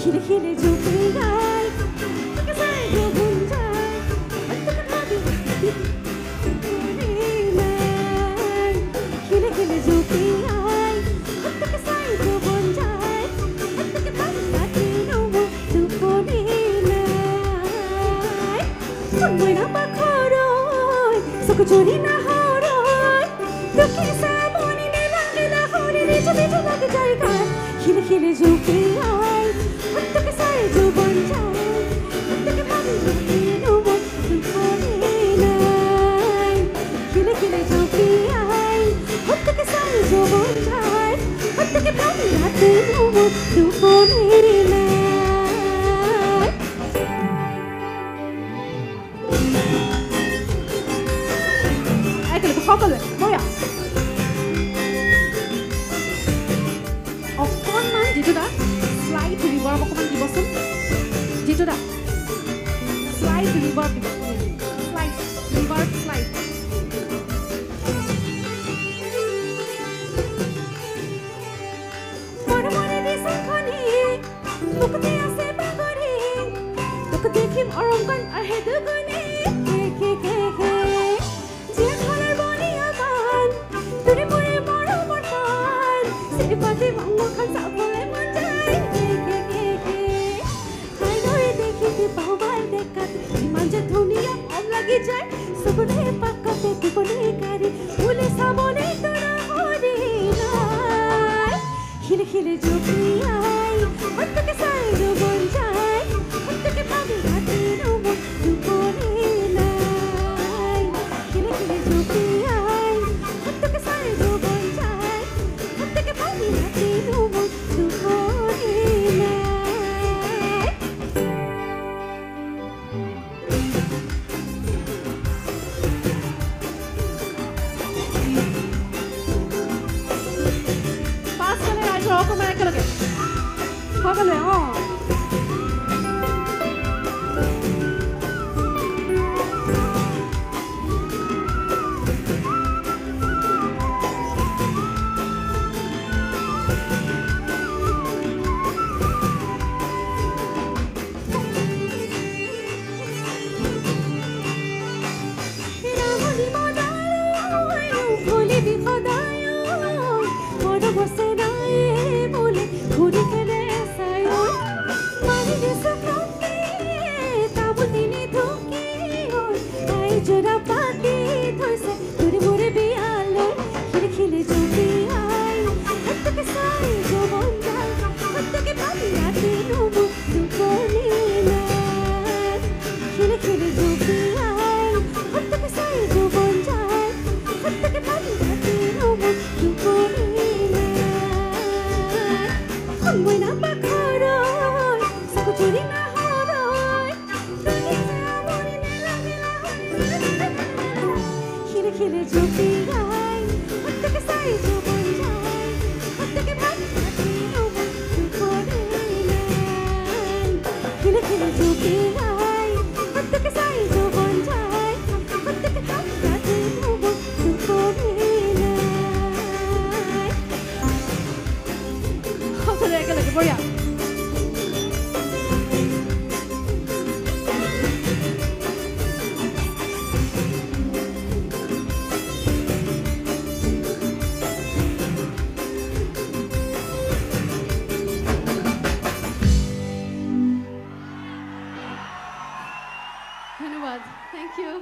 খিলে খিলে জুপিয়াই তোকে সাই যৌবন যায় তোকে ভাবি খিলে খিলে জুপিয়াই তোকে সাই যৌবন যায় তোকে ভাবি রাতে নব দুপুরে নাই নমইন পাখরই সক চুরি না হরই তোকে সামনে লাগলা হরে রে চবে লাগে জায়গা খিলে খিলে জুপিয়াই তোকে সাই যৌবন যায় তোকে ভাবি রাতে নব দুপুরে নাই খিলে খিলে জুপিয়াই তোকে সাই যৌবন যায় তোকে ভাবি রাতে নব দুপুরে নাই সকলে বয়া অকণমান যিটো দা শ্লাইড ৰিভাৰ্ব অকণমান দিবচোন যিটো দা শ্লাইড ৰিভাৰ্ব দিব শ্লাইড ৰিভাৰ্ব শ্লাইড মনে মনে দিশখনি তোকে আছে বাগৰি তোকে দেখিম অৰংকন আহে দুগুণে Pati mangmakan sa boleh manjai Hai noi dekhi di bahwal dekat di manja dunia om lagi jai sabune pakate dibone kari ule sabone tora hori nai khile khile jopiyai hatta ke sai jobon jai hatta ke bhabi hati robo dupore nai khile khile jopiyai hatta ke sai jobon jai hatta ke bhabi hati robo dupore nai pass kare aaj roko main ekelage hogale Jura pati thoise turi more bialo khile khile jopiyai hatta ke sai jobon jai hatta ke pati ati nobu dupone nai khile khile jopiyai hatta ke sai jobon jai hatta ke pati ati nobu dupone nai nmoi na pakharoi saku churi na horoi tuni samone khile khile jopiyai hatta ke sai jobon jai hatta ke bhabi hati robo dupore nai khile khile jopiyai hatta ke sai jobon jai hatta ke bhabi hati robo dupore nai সকলে একেলগে বঢ়িয়া ধন্যবাদ thank U